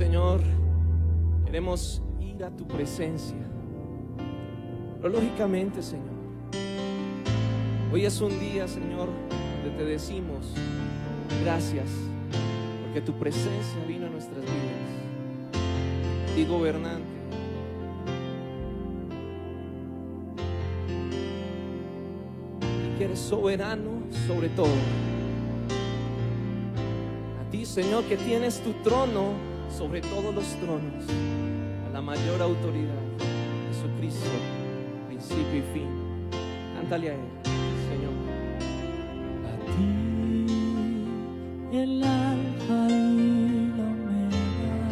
Señor, queremos ir a tu presencia. Pero lógicamente, Señor, hoy es un día, Señor, donde te decimos gracias, porque tu presencia vino a nuestras vidas. Y gobernante, y que eres soberano sobre todo. A ti, Señor, que tienes tu trono sobre todos los tronos, a la mayor autoridad, Jesucristo, principio y fin. Cántale a Él, Señor. A ti, el alfa y la omega,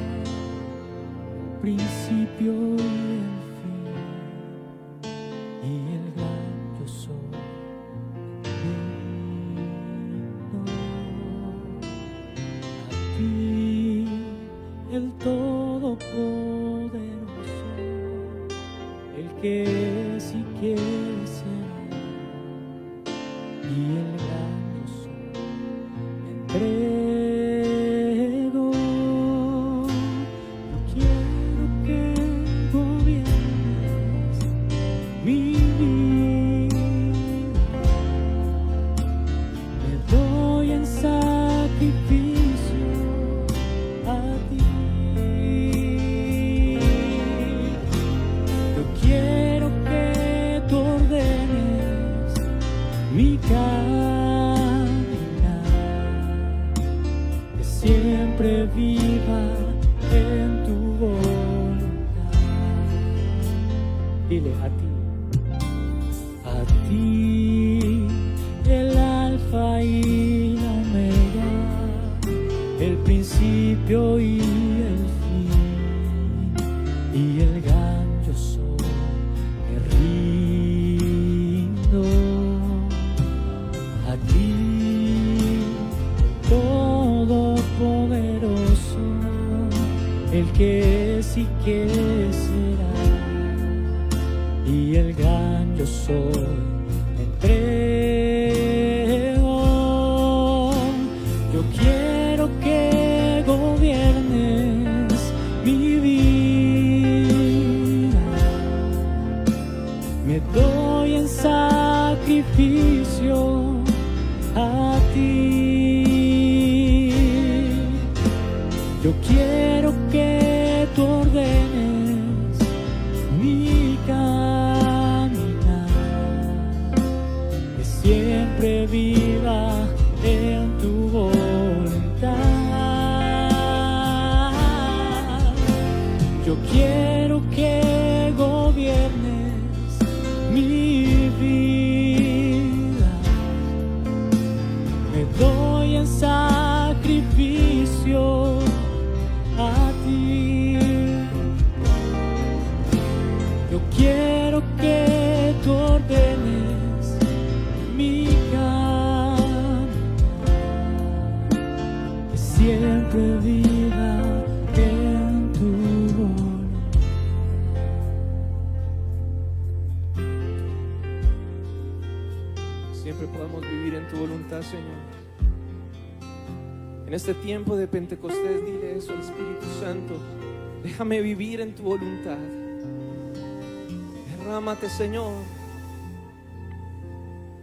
principio y el fin, y el gran yo soy. A ti, el todopoderoso, el que es y quiere ser, y el gran yo soy, me entrego. Yo quiero que gobiernes mi vida, me doy en sacrificio a ti. Yo quiero que tú ordenes mi caminar, que siempre viva en tu voluntad. Dile a ti, el alfa y la omega, el principio y el fin, y el gran yo soy, me rindo. A ti, todopoderoso, el que es y que será, y el gran yo soy, me entrego. Yo quiero que gobiernes mi vida, me doy en sacrificio a ti. Yo quiero que tú ordenes mi caminar, que siempre viva en tu voluntad. Yo quiero que gobiernes mi vida, me doy en sacrificio a ti. Yo quiero que tú ordenes mi caminar, que siempre viva en tu voluntad. Siempre podamos vivir en tu voluntad, Señor. En este tiempo de Pentecostés, dile eso al Espíritu Santo: déjame vivir en tu voluntad. Derrámate, Señor.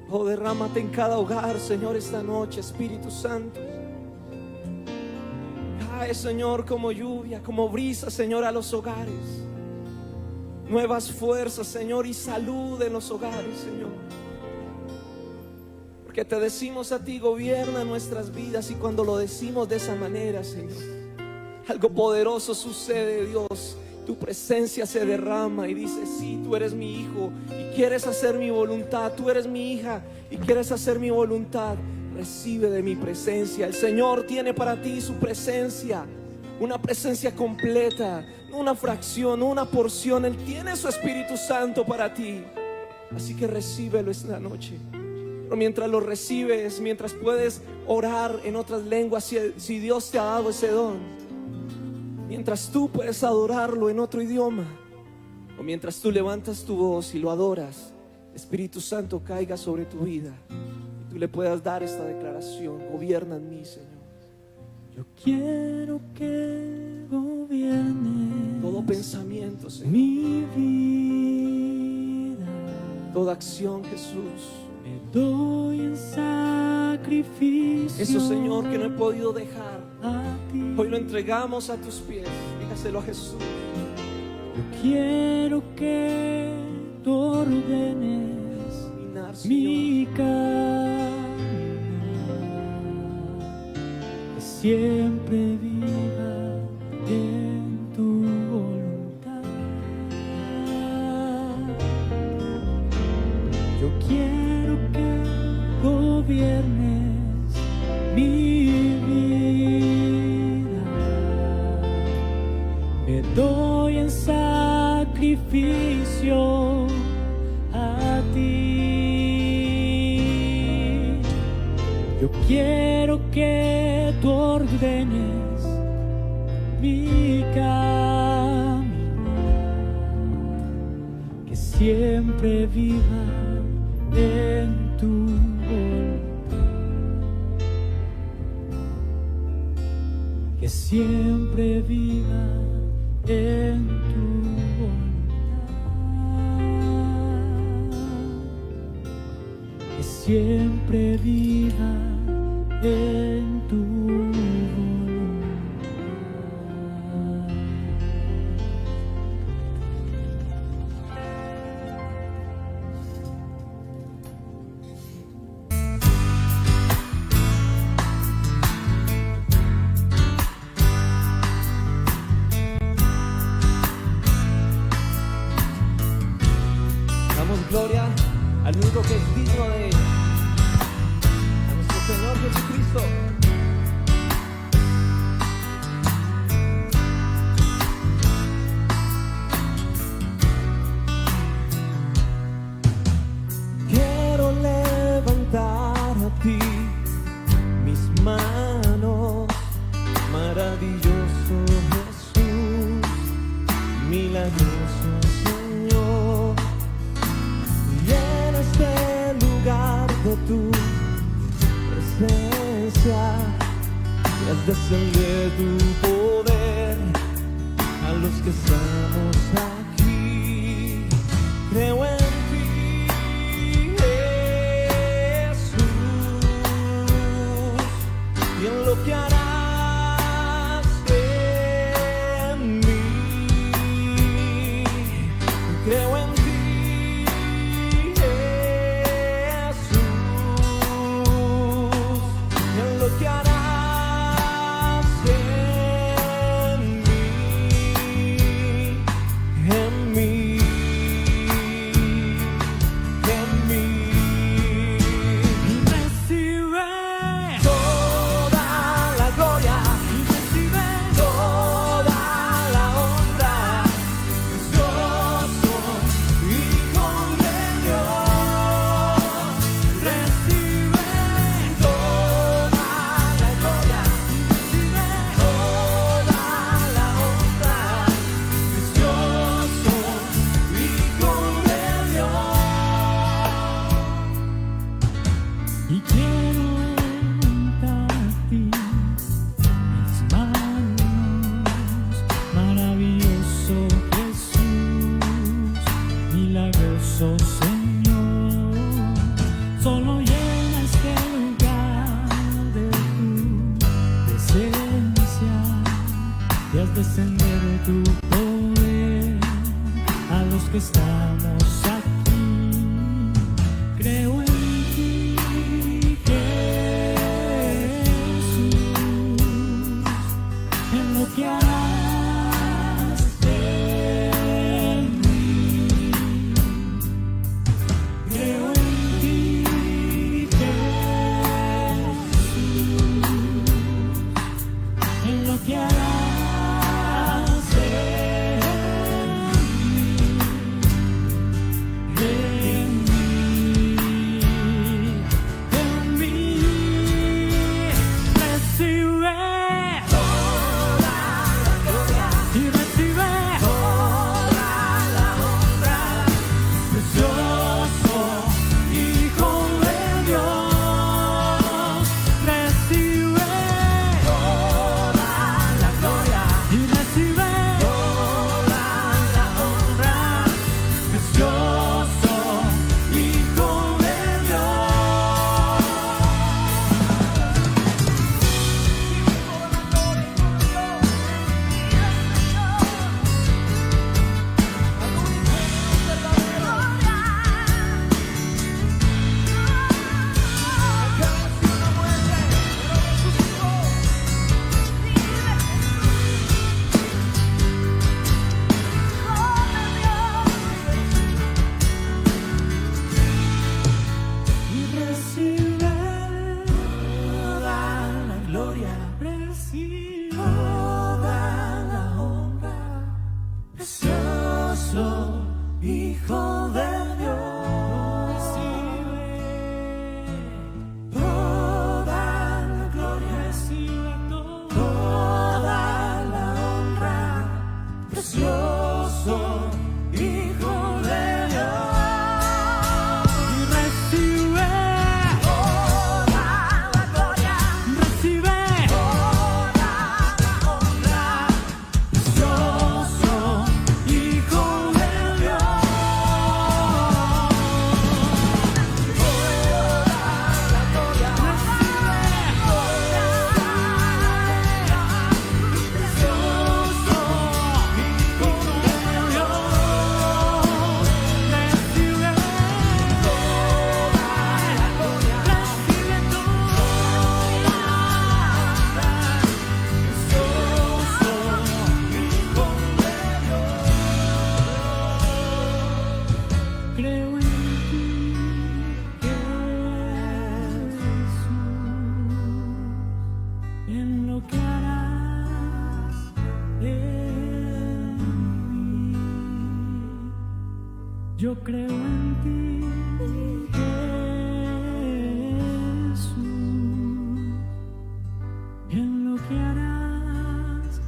Oh, derrámate en cada hogar, Señor, esta noche, Espíritu Santo. Cae, Señor, como lluvia, como brisa, Señor, a los hogares. Nuevas fuerzas, Señor, y salud en los hogares, Señor. Porque te decimos a ti, gobierna nuestras vidas, y cuando lo decimos de esa manera, Señor, algo poderoso sucede, Dios. Tu presencia se derrama y dice: sí, tú eres mi hijo y quieres hacer mi voluntad. Tú eres mi hija y quieres hacer mi voluntad. Recibe de mi presencia. El Señor tiene para ti su presencia, una presencia completa, no una fracción, no una porción. Él tiene su Espíritu Santo para ti. Así que recíbelo esta noche. Pero mientras lo recibes, mientras puedes orar en otras lenguas, si Dios te ha dado ese don, mientras tú puedes adorarlo en otro idioma, o mientras tú levantas tu voz y lo adoras, Espíritu Santo caiga sobre tu vida y tú le puedas dar esta declaración: gobierna en mí, Señor. Yo quiero que pensamiento, Señor. mi vida. Toda acción, Jesús. Me doy en sacrificio. Eso, Señor, que no he podido dejar, a ti. hoy lo entregamos a tus pies. Dígaselo a Jesús. Yo quiero que tú ordenes Caminar, Señor. mi camino, que siempre viva en tu voluntad. Yo quiero que gobiernes mi vida. Me doy en sacrificio a ti. Yo quiero que tú ordenes mi camino, que siempre viva en tu voluntad, que siempre viva en tu voluntad, que siempre viva en tu voluntad. Damos gloria al único que es digno de ella, a nuestro Señor Jesucristo. Quiero levantar a ti mis manos, maravilloso Jesús, milagroso Señor. Llena este lugar de tu presencia y haz descender tu poder a los que estamos aquí. Creo en ti, Jesús, y en lo que harás en mí. Creo en ti, que harás en mí, en mí. Y recibe Toda la gloria, y recibe toda la honra, precioso Hijo de Dios. recibe Toda la gloria, toda la honra, precioso Hijo de Dios. y quiero levantar a ti mis manos, maravilloso Jesús, milagroso Señor. Solo llena este lugar de tu presencia y haz descender tu poder a los que estamos aquí. Creo en ti, Jesús, en lo que harás en mí. Creo en ti, Jesús, en lo que harás en mí, recibe Yo creo en ti, Jesús, en lo que harás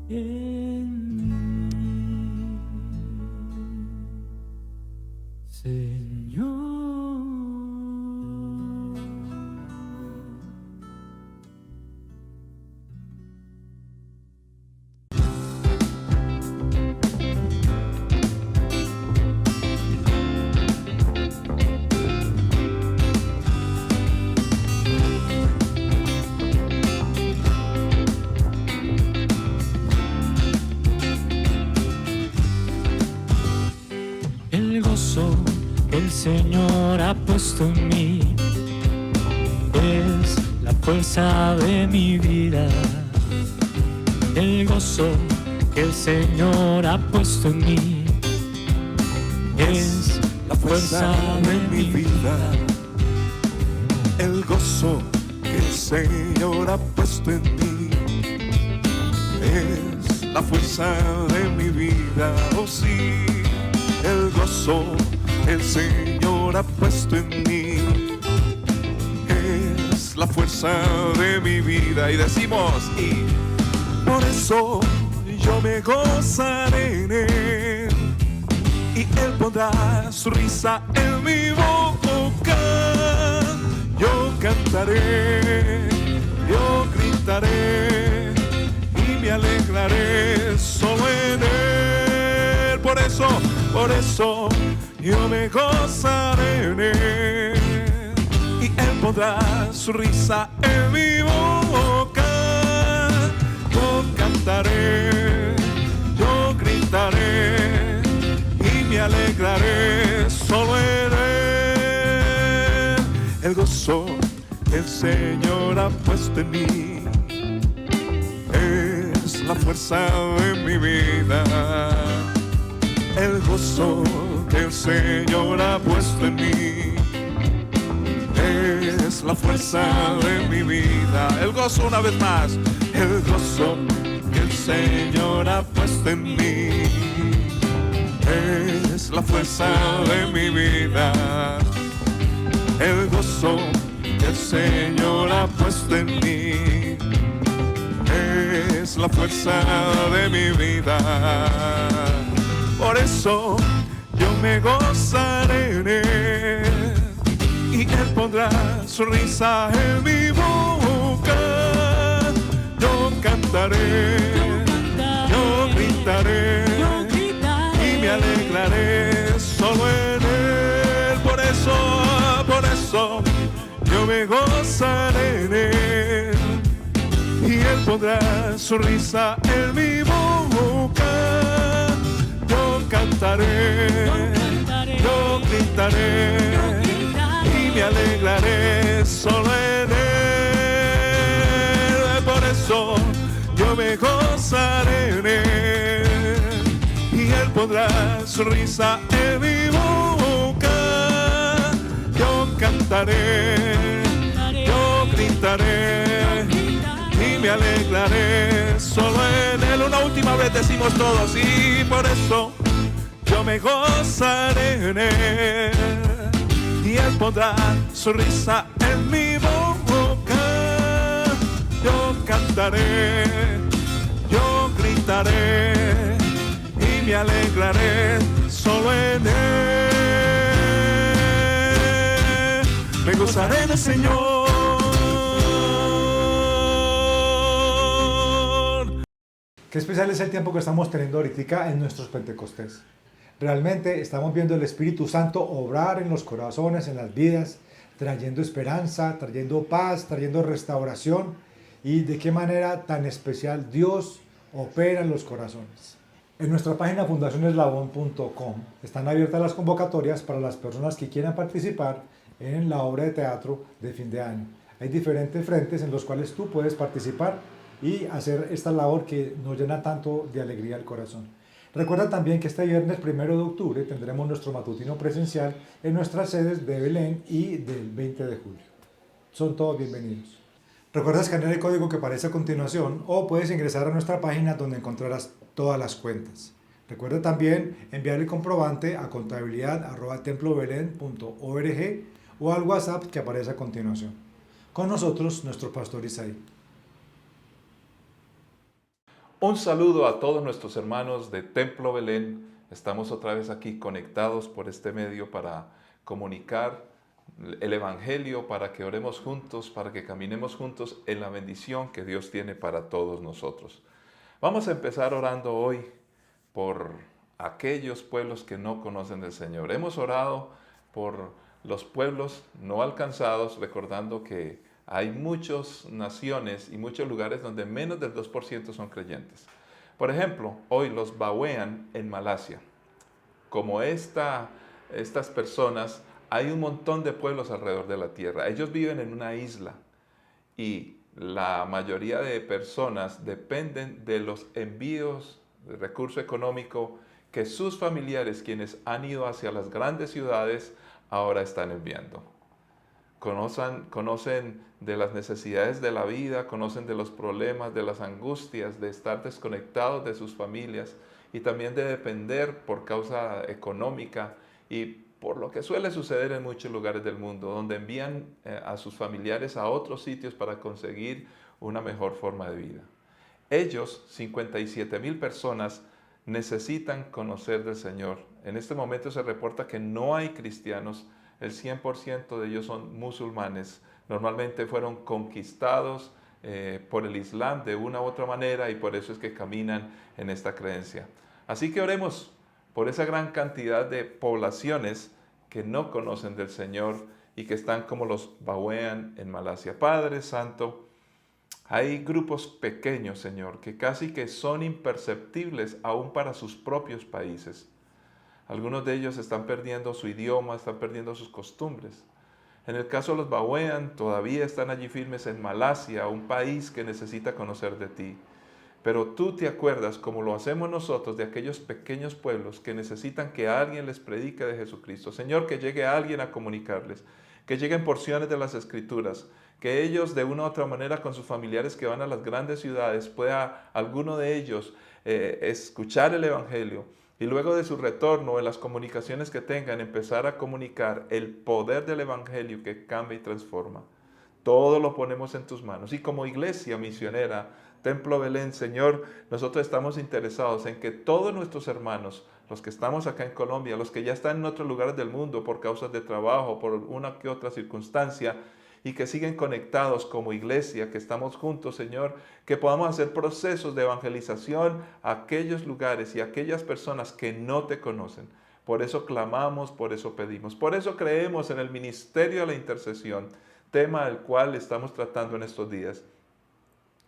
en Señor. El gozo que el Señor ha puesto en mí es la fuerza de mi vida. El gozo que el Señor ha puesto en mí es la fuerza de mi vida. El gozo que el Señor ha puesto en mí es la fuerza de mi vida. Oh sí, el gozo que el Señor ha puesto en mí es la fuerza de mi vida. Y decimos, y por eso yo me gozaré en Él, y Él pondrá su risa en mi boca. Yo cantaré, yo gritaré y me alegraré solo en Él. Por eso yo me gozaré en Él, y Él pondrá su risa en mi boca. Yo cantaré, yo gritaré y me alegraré solo en Él. El gozo que el Señor ha puesto en mí es la fuerza de mi vida. El gozo que el Señor ha puesto en mí es la fuerza de mi vida. El gozo, una vez más, el gozo que el Señor ha puesto en mí es la fuerza de mi vida. El gozo que el Señor ha puesto en mí es la fuerza de mi vida. Por eso yo me gozaré en Él, y Él pondrá su risa en mi boca. Yo cantaré, yo gritaré y me alegraré solo en Él. Por eso yo me gozaré en Él, y Él pondrá su risa en mi boca. Yo cantaré, yo gritaré y me alegraré solo en Él. Por eso yo me gozaré en Él, y Él pondrá su risa en mi boca. Yo cantaré, yo gritaré y me alegraré solo en Él. Una última vez decimos todos, y por eso yo me gozaré en Él, y Él pondrá su risa en mi boca. Yo cantaré, yo gritaré y me alegraré solo en Él. Me gozaré en el Señor. Qué especial es el tiempo que estamos teniendo ahorita en nuestros Pentecostés. Realmente estamos viendo el Espíritu Santo obrar en los corazones, en las vidas, trayendo esperanza, trayendo paz, trayendo restauración, y de qué manera tan especial Dios opera en los corazones. En nuestra página fundacioneslabón.com están abiertas las convocatorias para las personas que quieran participar en la obra de teatro de fin de año. Hay diferentes frentes en los cuales tú puedes participar y hacer esta labor que nos llena tanto de alegría al corazón. Recuerda también que este viernes 1 de octubre tendremos nuestro matutino presencial en nuestras sedes de Belén y del 20 de julio. Son todos bienvenidos. Recuerda escanear el código que aparece a continuación o puedes ingresar a nuestra página donde encontrarás todas las cuentas. Recuerda también enviar el comprobante a contabilidad@templobelen.org o al WhatsApp que aparece a continuación. Con nosotros, nuestro pastor Isaí. Un saludo a todos nuestros hermanos de Templo Belén. Estamos otra vez aquí conectados por este medio para comunicar el Evangelio, para que oremos juntos, para que caminemos juntos en la bendición que Dios tiene para todos nosotros. Vamos a empezar orando hoy por aquellos pueblos que no conocen del Señor. Hemos orado por los pueblos no alcanzados, recordando que hay muchas naciones y muchos lugares donde menos del 2% son creyentes. Por ejemplo, hoy los Bawean en Malasia. Como estas personas, hay un montón de pueblos alrededor de la tierra. Ellos viven en una isla y la mayoría de personas dependen de los envíos de recurso económico que sus familiares, quienes han ido hacia las grandes ciudades, ahora están enviando. Conocen de las necesidades de la vida, conocen de los problemas, de las angustias, de estar desconectados de sus familias y también de depender por causa económica y por lo que suele suceder en muchos lugares del mundo, donde envían a sus familiares a otros sitios para conseguir una mejor forma de vida. Ellos, 57,000 personas, necesitan conocer del Señor. En este momento se reporta que no hay cristianos, el 100% de ellos son musulmanes. Normalmente fueron conquistados por el Islam de una u otra manera y por eso es que caminan en esta creencia. Así que oremos por esa gran cantidad de poblaciones que no conocen del Señor y que están como los Bawean en Malasia. Padre Santo, hay grupos pequeños, Señor, que casi que son imperceptibles aún para sus propios países. Algunos de ellos están perdiendo su idioma, están perdiendo sus costumbres. En el caso de los Bawean, todavía están allí firmes en Malasia, un país que necesita conocer de ti. Pero tú te acuerdas, como lo hacemos nosotros, de aquellos pequeños pueblos que necesitan que alguien les predique de Jesucristo. Señor, que llegue alguien a comunicarles, que lleguen porciones de las Escrituras, que ellos de una u otra manera con sus familiares que van a las grandes ciudades, pueda alguno de ellos escuchar el Evangelio y luego de su retorno en las comunicaciones que tengan, empezar a comunicar el poder del Evangelio que cambia y transforma. Todo lo ponemos en tus manos. Y como iglesia misionera, Templo Belén, Señor, nosotros estamos interesados en que todos nuestros hermanos, los que estamos acá en Colombia, los que ya están en otros lugares del mundo por causas de trabajo, por una que otra circunstancia, y que siguen conectados como iglesia, que estamos juntos, Señor, que podamos hacer procesos de evangelización a aquellos lugares y a aquellas personas que no te conocen. Por eso clamamos, por eso pedimos, por eso creemos en el ministerio de la intercesión, tema del cual estamos tratando en estos días.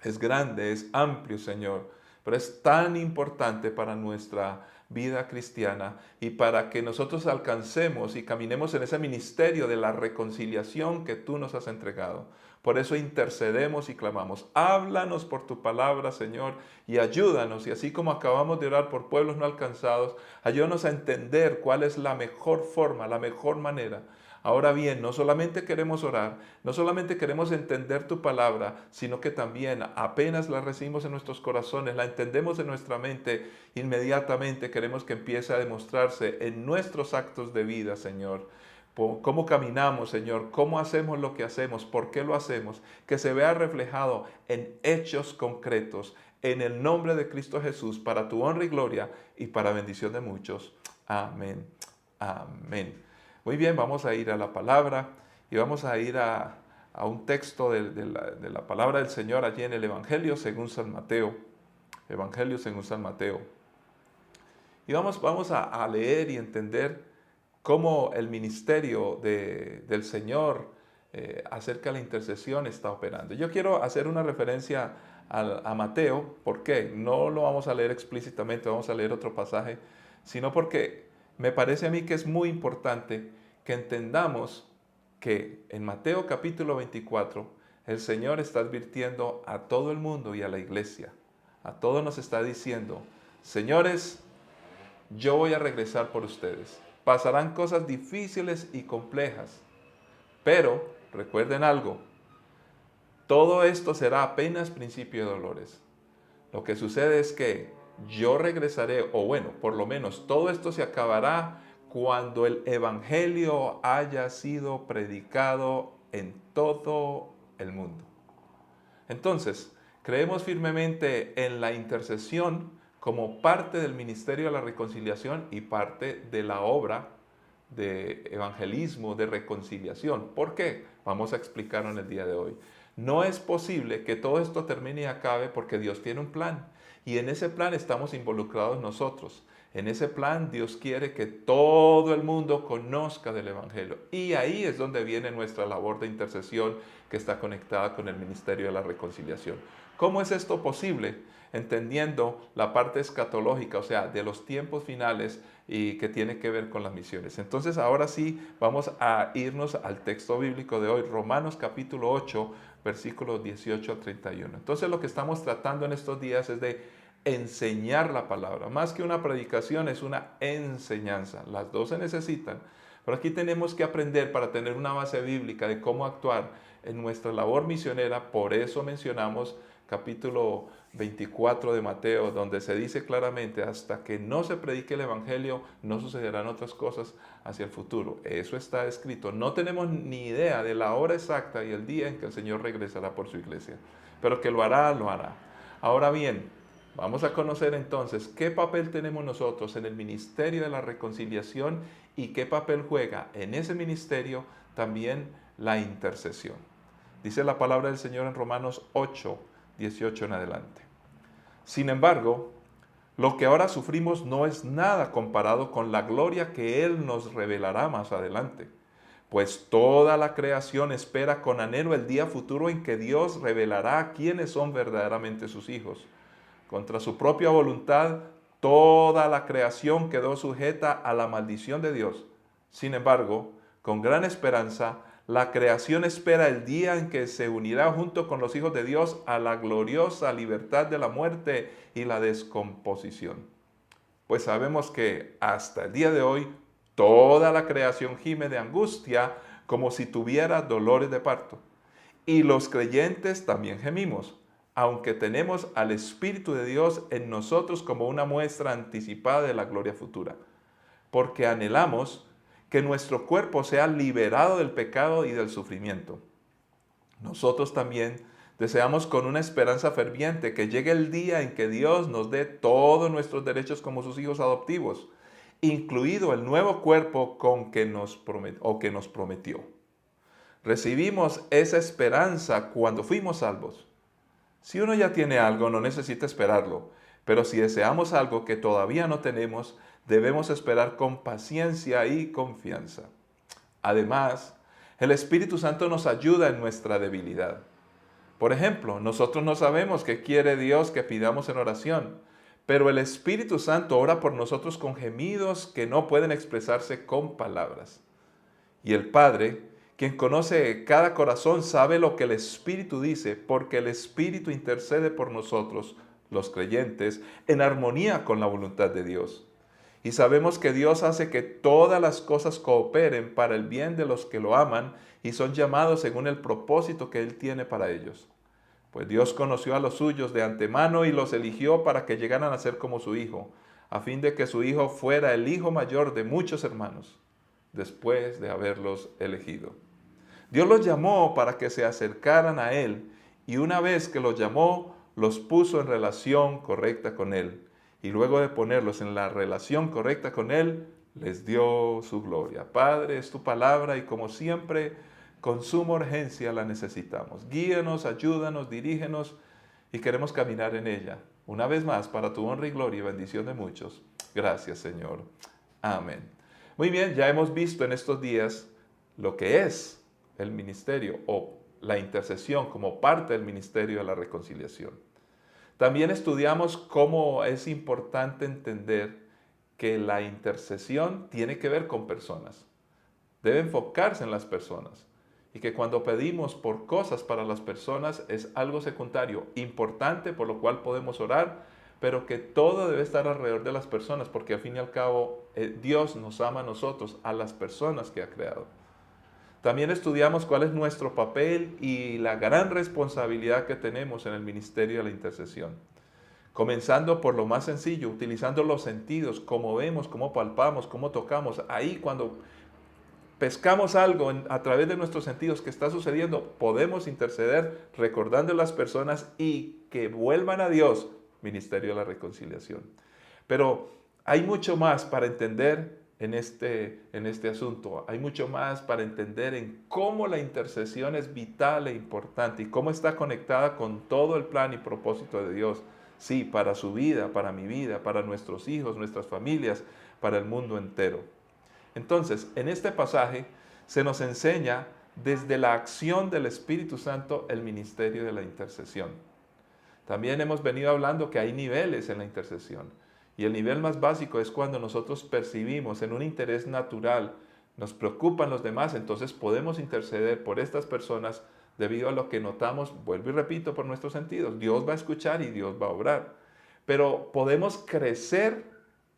Es grande, es amplio, Señor, pero es tan importante para nuestra vida cristiana y para que nosotros alcancemos y caminemos en ese ministerio de la reconciliación que tú nos has entregado. Por eso intercedemos y clamamos. Háblanos por tu palabra, Señor, y ayúdanos. Y así como acabamos de orar por pueblos no alcanzados, ayúdanos a entender cuál es la mejor forma, la mejor manera. Ahora bien, no solamente queremos orar, no solamente queremos entender tu palabra, sino que también apenas la recibimos en nuestros corazones, la entendemos en nuestra mente, inmediatamente queremos que empiece a demostrarse en nuestros actos de vida, Señor. Cómo caminamos, Señor, cómo hacemos lo que hacemos, por qué lo hacemos, que se vea reflejado en hechos concretos, en el nombre de Cristo Jesús, para tu honra y gloria y para bendición de muchos. Amén. Amén. Muy bien, vamos a ir a la palabra y vamos a ir a un texto de la palabra del Señor allí en el Evangelio según San Mateo. Evangelio según San Mateo. Y vamos a leer y entender cómo el ministerio del Señor acerca de la intercesión está operando. Yo quiero hacer una referencia a Mateo. ¿Por qué? No lo vamos a leer explícitamente, vamos a leer otro pasaje, sino porque me parece a mí que es muy importante que entendamos que en Mateo capítulo 24 el Señor está advirtiendo a todo el mundo y a la iglesia. A todos nos está diciendo, señores, yo voy a regresar por ustedes. Pasarán cosas difíciles y complejas, pero recuerden algo, todo esto será apenas principio de dolores. Lo que sucede es que yo regresaré, o bueno, por lo menos todo esto se acabará cuando el evangelio haya sido predicado en todo el mundo. Entonces, creemos firmemente en la intercesión como parte del ministerio de la reconciliación y parte de la obra de evangelismo, de reconciliación. ¿Por qué? Vamos a explicarlo en el día de hoy. No es posible que todo esto termine y acabe porque Dios tiene un plan. Y en ese plan estamos involucrados nosotros. En ese plan Dios quiere que todo el mundo conozca del Evangelio. Y ahí es donde viene nuestra labor de intercesión que está conectada con el ministerio de la reconciliación. ¿Cómo es esto posible? Entendiendo la parte escatológica, o sea, de los tiempos finales y que tiene que ver con las misiones. Entonces, ahora sí, vamos a irnos al texto bíblico de hoy, Romanos capítulo 8, versículos 18 al 31. Entonces, lo que estamos tratando en estos días es de enseñar la palabra. Más que una predicación, es una enseñanza. Las dos se necesitan. Pero aquí tenemos que aprender para tener una base bíblica de cómo actuar en nuestra labor misionera. Por eso mencionamos capítulo 24 de Mateo, donde se dice claramente, hasta que no se predique el Evangelio, no sucederán otras cosas hacia el futuro. Eso está escrito. No tenemos ni idea de la hora exacta y el día en que el Señor regresará por su iglesia, pero que lo hará, lo hará. Ahora bien, vamos a conocer entonces qué papel tenemos nosotros en el ministerio de la reconciliación y qué papel juega en ese ministerio también la intercesión. Dice la palabra del Señor en Romanos 8, 18 en adelante. Sin embargo, lo que ahora sufrimos no es nada comparado con la gloria que Él nos revelará más adelante, pues toda la creación espera con anhelo el día futuro en que Dios revelará a quienes son verdaderamente sus hijos. Contra su propia voluntad, toda la creación quedó sujeta a la maldición de Dios. Sin embargo, con gran esperanza, la creación espera el día en que se unirá junto con los hijos de Dios a la gloriosa libertad de la muerte y la descomposición. Pues sabemos que hasta el día de hoy toda la creación gime de angustia como si tuviera dolores de parto. Y los creyentes también gemimos, aunque tenemos al Espíritu de Dios en nosotros como una muestra anticipada de la gloria futura. Porque anhelamos que nuestro cuerpo sea liberado del pecado y del sufrimiento. Nosotros también deseamos con una esperanza ferviente que llegue el día en que Dios nos dé todos nuestros derechos como sus hijos adoptivos, incluido el nuevo cuerpo que nos prometió. Recibimos esa esperanza cuando fuimos salvos. Si uno ya tiene algo, no necesita esperarlo, pero si deseamos algo que todavía no tenemos, debemos esperar con paciencia y confianza. Además, el Espíritu Santo nos ayuda en nuestra debilidad. Por ejemplo, nosotros no sabemos qué quiere Dios que pidamos en oración, pero el Espíritu Santo ora por nosotros con gemidos que no pueden expresarse con palabras. Y el Padre, quien conoce cada corazón, sabe lo que el Espíritu dice, porque el Espíritu intercede por nosotros, los creyentes, en armonía con la voluntad de Dios. Y sabemos que Dios hace que todas las cosas cooperen para el bien de los que lo aman y son llamados según el propósito que Él tiene para ellos. Pues Dios conoció a los suyos de antemano y los eligió para que llegaran a ser como su Hijo, a fin de que su Hijo fuera el hijo mayor de muchos hermanos, después de haberlos elegido. Dios los llamó para que se acercaran a Él y una vez que los llamó, los puso en relación correcta con Él. Y luego de ponerlos en la relación correcta con Él, les dio su gloria. Padre, es tu palabra y como siempre, con suma urgencia la necesitamos. Guíanos, ayúdanos, dirígenos y queremos caminar en ella. Una vez más, para tu honra y gloria y bendición de muchos. Gracias, Señor. Amén. Muy bien, ya hemos visto en estos días lo que es el ministerio o la intercesión como parte del ministerio de la reconciliación. También estudiamos cómo es importante entender que la intercesión tiene que ver con personas. Debe enfocarse en las personas. Y que cuando pedimos por cosas para las personas es algo secundario, importante, por lo cual podemos orar, pero que todo debe estar alrededor de las personas, porque al fin y al cabo Dios nos ama a nosotros, a las personas que ha creado. También estudiamos cuál es nuestro papel y la gran responsabilidad que tenemos en el ministerio de la intercesión. Comenzando por lo más sencillo, utilizando los sentidos, cómo vemos, cómo palpamos, cómo tocamos. Ahí cuando pescamos algo a través de nuestros sentidos que está sucediendo, podemos interceder recordando a las personas y que vuelvan a Dios, ministerio de la reconciliación. Pero hay mucho más para entender en este asunto. Hay mucho más para entender en cómo la intercesión es vital e importante y cómo está conectada con todo el plan y propósito de Dios. Sí, para su vida, para mi vida, para nuestros hijos, nuestras familias, para el mundo entero. Entonces, en este pasaje se nos enseña desde la acción del Espíritu Santo el ministerio de la intercesión. También hemos venido hablando que hay niveles en la intercesión. Y el nivel más básico es cuando nosotros percibimos en un interés natural, nos preocupan los demás, entonces podemos interceder por estas personas debido a lo que notamos, vuelvo y repito, por nuestros sentidos. Dios va a escuchar y Dios va a obrar. Pero podemos crecer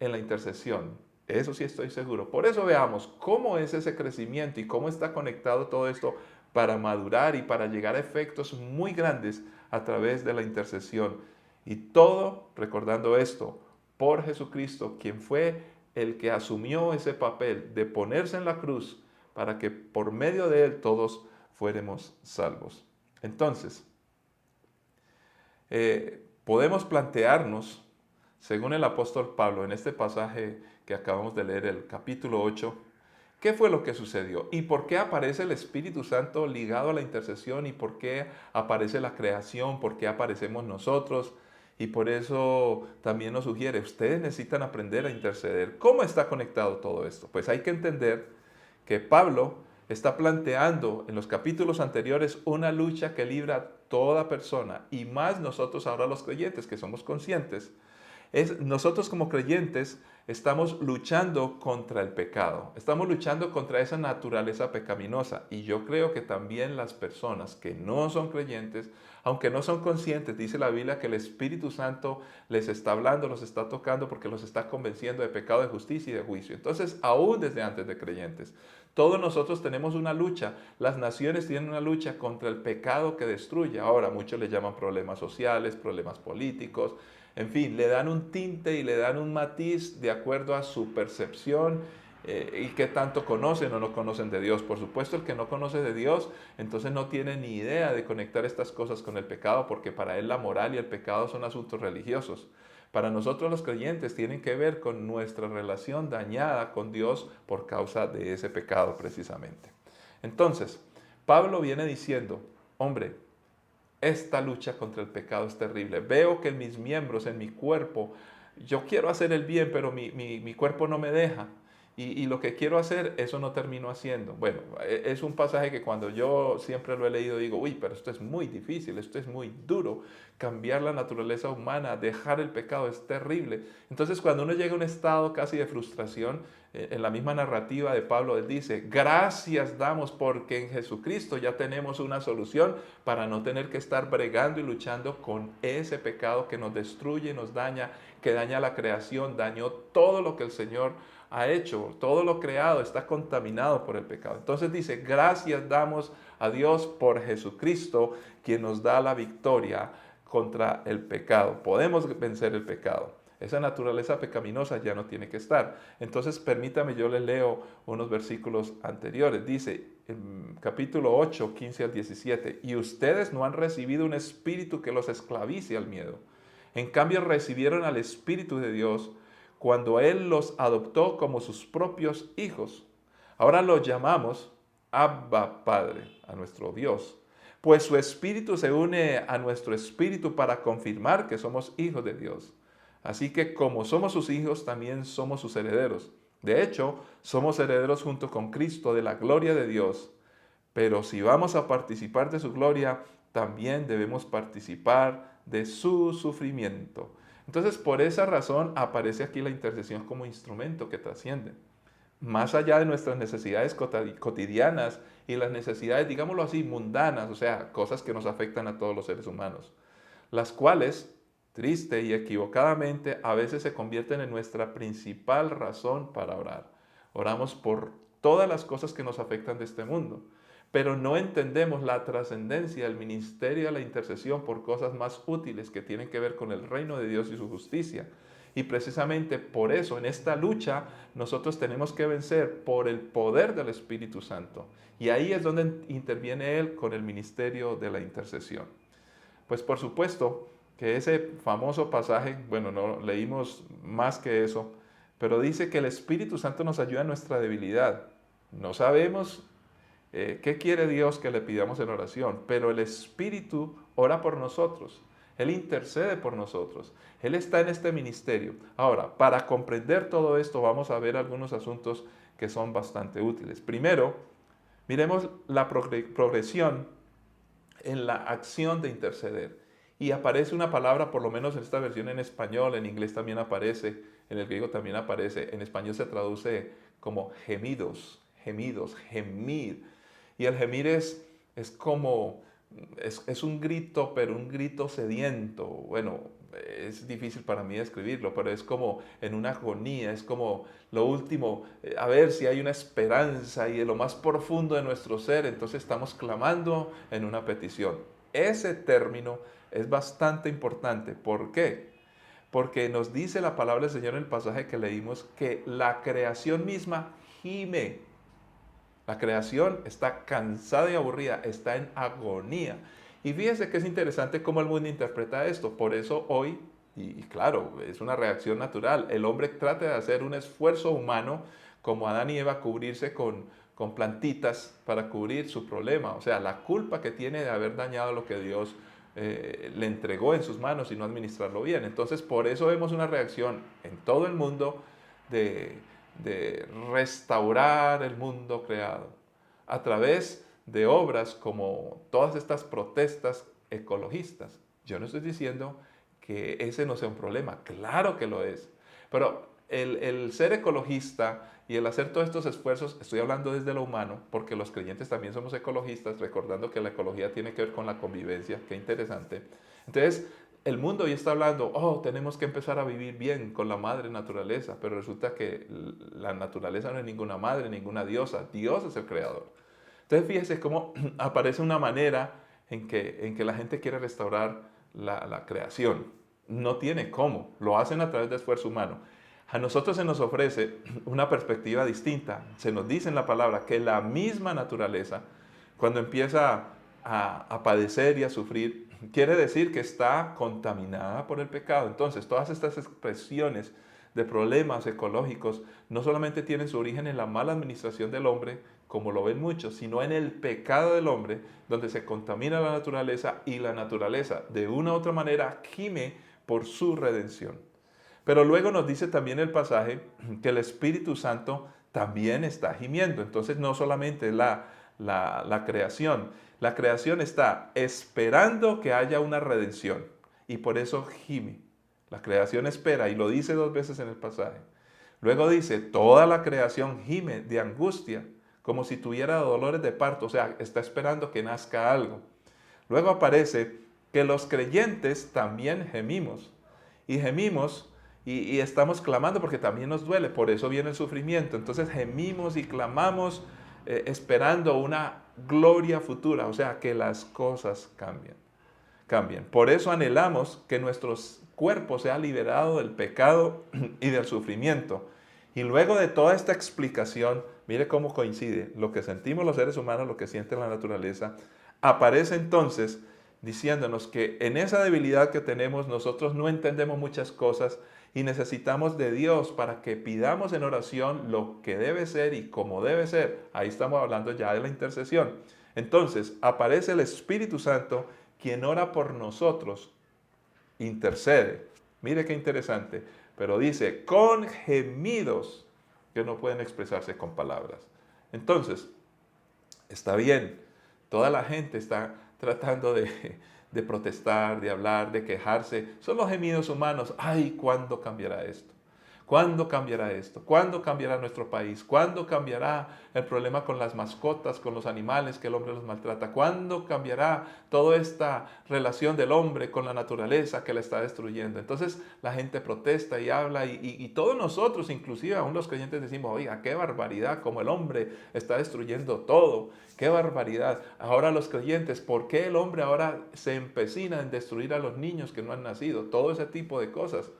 en la intercesión. Eso sí estoy seguro. Por eso veamos cómo es ese crecimiento y cómo está conectado todo esto para madurar y para llegar a efectos muy grandes a través de la intercesión. Y todo recordando esto, por Jesucristo, quien fue el que asumió ese papel de ponerse en la cruz para que por medio de él todos fuéramos salvos. Entonces, podemos plantearnos, según el apóstol Pablo, en este pasaje que acabamos de leer, el capítulo 8, ¿qué fue lo que sucedió? ¿Y por qué aparece el Espíritu Santo ligado a la intercesión? ¿Y por qué aparece la creación? ¿Por qué aparecemos nosotros? Y por eso también nos sugiere, ustedes necesitan aprender a interceder. ¿Cómo está conectado todo esto? Pues hay que entender que Pablo está planteando en los capítulos anteriores una lucha que libra toda persona, y más nosotros ahora los creyentes que somos conscientes. Nosotros como creyentes estamos luchando contra el pecado, estamos luchando contra esa naturaleza pecaminosa, y yo creo que también las personas que no son creyentes, aunque no son conscientes, dice la Biblia que el Espíritu Santo les está hablando, los está tocando porque los está convenciendo de pecado, de justicia y de juicio. Entonces, aún desde antes de creyentes, todos nosotros tenemos una lucha. Las naciones tienen una lucha contra el pecado que destruye. Ahora, muchos le llaman problemas sociales, problemas políticos. En fin, le dan un tinte y le dan un matiz de acuerdo a su percepción y qué tanto conocen o no conocen de Dios. Por supuesto, el que no conoce de Dios, entonces no tiene ni idea de conectar estas cosas con el pecado, porque para él la moral y el pecado son asuntos religiosos. Para nosotros los creyentes tienen que ver con nuestra relación dañada con Dios por causa de ese pecado precisamente. Entonces, Pablo viene diciendo, hombre, esta lucha contra el pecado es terrible. Veo que en mis miembros, en mi cuerpo, yo quiero hacer el bien, pero mi cuerpo no me deja. Y lo que quiero hacer, eso no termino haciendo. Bueno, es un pasaje que cuando yo siempre lo he leído digo, uy, pero esto es muy difícil, esto es muy duro. Cambiar la naturaleza humana, dejar el pecado es terrible. Entonces cuando uno llega a un estado casi de frustración, en la misma narrativa de Pablo, él dice, gracias damos porque en Jesucristo ya tenemos una solución para no tener que estar bregando y luchando con ese pecado que nos destruye, nos daña, que daña la creación, dañó todo lo que el Señor ha hecho, todo lo creado está contaminado por el pecado. Entonces dice, gracias damos a Dios por Jesucristo, quien nos da la victoria contra el pecado. Podemos vencer el pecado. Esa naturaleza pecaminosa ya no tiene que estar. Entonces permítame, yo les leo unos versículos anteriores. Dice en capítulo 8, 15 al 17, y ustedes no han recibido un espíritu que los esclavice al miedo. En cambio recibieron al Espíritu de Dios, cuando Él los adoptó como sus propios hijos. Ahora los llamamos Abba Padre, a nuestro Dios. Pues su Espíritu se une a nuestro Espíritu para confirmar que somos hijos de Dios. Así que como somos sus hijos, también somos sus herederos. De hecho, somos herederos junto con Cristo de la gloria de Dios. Pero si vamos a participar de su gloria, también debemos participar de su sufrimiento. Entonces, por esa razón aparece aquí la intercesión como instrumento que trasciende. Más allá de nuestras necesidades cotidianas y las necesidades, digámoslo así, mundanas, o sea, cosas que nos afectan a todos los seres humanos, las cuales, triste y equivocadamente, a veces se convierten en nuestra principal razón para orar. Oramos por todas las cosas que nos afectan de este mundo, pero no entendemos la trascendencia del ministerio de la intercesión por cosas más útiles que tienen que ver con el reino de Dios y su justicia. Y precisamente por eso, en esta lucha, nosotros tenemos que vencer por el poder del Espíritu Santo. Y ahí es donde interviene Él con el ministerio de la intercesión. Pues por supuesto que ese famoso pasaje, bueno, no leímos más que eso, pero dice que el Espíritu Santo nos ayuda en nuestra debilidad. No sabemos qué quiere Dios que le pidamos en oración, pero el Espíritu ora por nosotros. Él intercede por nosotros. Él está en este ministerio. Ahora, para comprender todo esto, vamos a ver algunos asuntos que son bastante útiles. Primero, miremos la progresión en la acción de interceder. Y aparece una palabra, por lo menos en esta versión en español, en inglés también aparece, en el griego también aparece, en español se traduce como gemidos, gemidos, gemir. Y el gemir es como, es un grito, pero un grito sediento. Bueno, es difícil para mí describirlo, pero es como en una agonía, es como lo último, a ver si hay una esperanza y de lo más profundo de nuestro ser, entonces estamos clamando en una petición. Ese término es bastante importante. ¿Por qué? Porque nos dice la palabra del Señor en el pasaje que leímos que la creación misma gime. La creación está cansada y aburrida, está en agonía. Y fíjese que es interesante cómo el mundo interpreta esto. Por eso hoy, y claro, es una reacción natural, el hombre trata de hacer un esfuerzo humano como Adán y Eva cubrirse con plantitas para cubrir su problema. O sea, la culpa que tiene de haber dañado lo que Dios le entregó en sus manos y no administrarlo bien. Entonces, por eso vemos una reacción en todo el mundo de restaurar el mundo creado a través de obras como todas estas protestas ecologistas. Yo no estoy diciendo que ese no sea un problema, claro que lo es, pero el ser ecologista y el hacer todos estos esfuerzos, estoy hablando desde lo humano, porque los creyentes también somos ecologistas, recordando que la ecología tiene que ver con la convivencia, qué interesante. Entonces, el mundo hoy está hablando, tenemos que empezar a vivir bien con la madre naturaleza, pero resulta que la naturaleza no es ninguna madre, ninguna diosa, Dios es el creador. Entonces, fíjese cómo aparece una manera en que la gente quiere restaurar la creación. No tiene cómo, lo hacen a través de esfuerzo humano. A nosotros se nos ofrece una perspectiva distinta. Se nos dice en la palabra que la misma naturaleza, cuando empieza a padecer y a sufrir, quiere decir que está contaminada por el pecado. Entonces, todas estas expresiones de problemas ecológicos no solamente tienen su origen en la mala administración del hombre, como lo ven muchos, sino en el pecado del hombre, donde se contamina la naturaleza y la naturaleza, de una u otra manera, gime por su redención. Pero luego nos dice también el pasaje que el Espíritu Santo también está gimiendo. Entonces no solamente la creación está esperando que haya una redención y por eso gime. La creación espera y lo dice 2 veces en el pasaje. Luego dice, toda la creación gime de angustia, como si tuviera dolores de parto, o sea, está esperando que nazca algo. Luego aparece que los creyentes también gemimos y gemimos y estamos clamando porque también nos duele, por eso viene el sufrimiento. Entonces gemimos y clamamos esperando una gloria futura, o sea, que las cosas cambien. Por eso anhelamos que nuestro cuerpo sea liberado del pecado y del sufrimiento. Y luego de toda esta explicación, mire cómo coincide lo que sentimos los seres humanos, lo que siente la naturaleza, aparece entonces diciéndonos que en esa debilidad que tenemos nosotros no entendemos muchas cosas y necesitamos de Dios para que pidamos en oración lo que debe ser y cómo debe ser. Ahí estamos hablando ya de la intercesión. Entonces aparece el Espíritu Santo quien ora por nosotros, intercede. Mire qué interesante, pero dice con gemidos que no pueden expresarse con palabras. Entonces, está bien, toda la gente está tratando de protestar, de hablar, de quejarse. Son los gemidos humanos. Ay, ¿cuándo cambiará esto? ¿Cuándo cambiará esto? ¿Cuándo cambiará nuestro país? ¿Cuándo cambiará el problema con las mascotas, con los animales que el hombre los maltrata? ¿Cuándo cambiará toda esta relación del hombre con la naturaleza que la está destruyendo? Entonces la gente protesta y habla y todos nosotros, inclusive aún los creyentes, decimos, oiga, qué barbaridad, como el hombre está destruyendo todo. ¡Qué barbaridad! Ahora los creyentes, ¿por qué el hombre ahora se empecina en destruir a los niños que no han nacido? Todo ese tipo de cosas.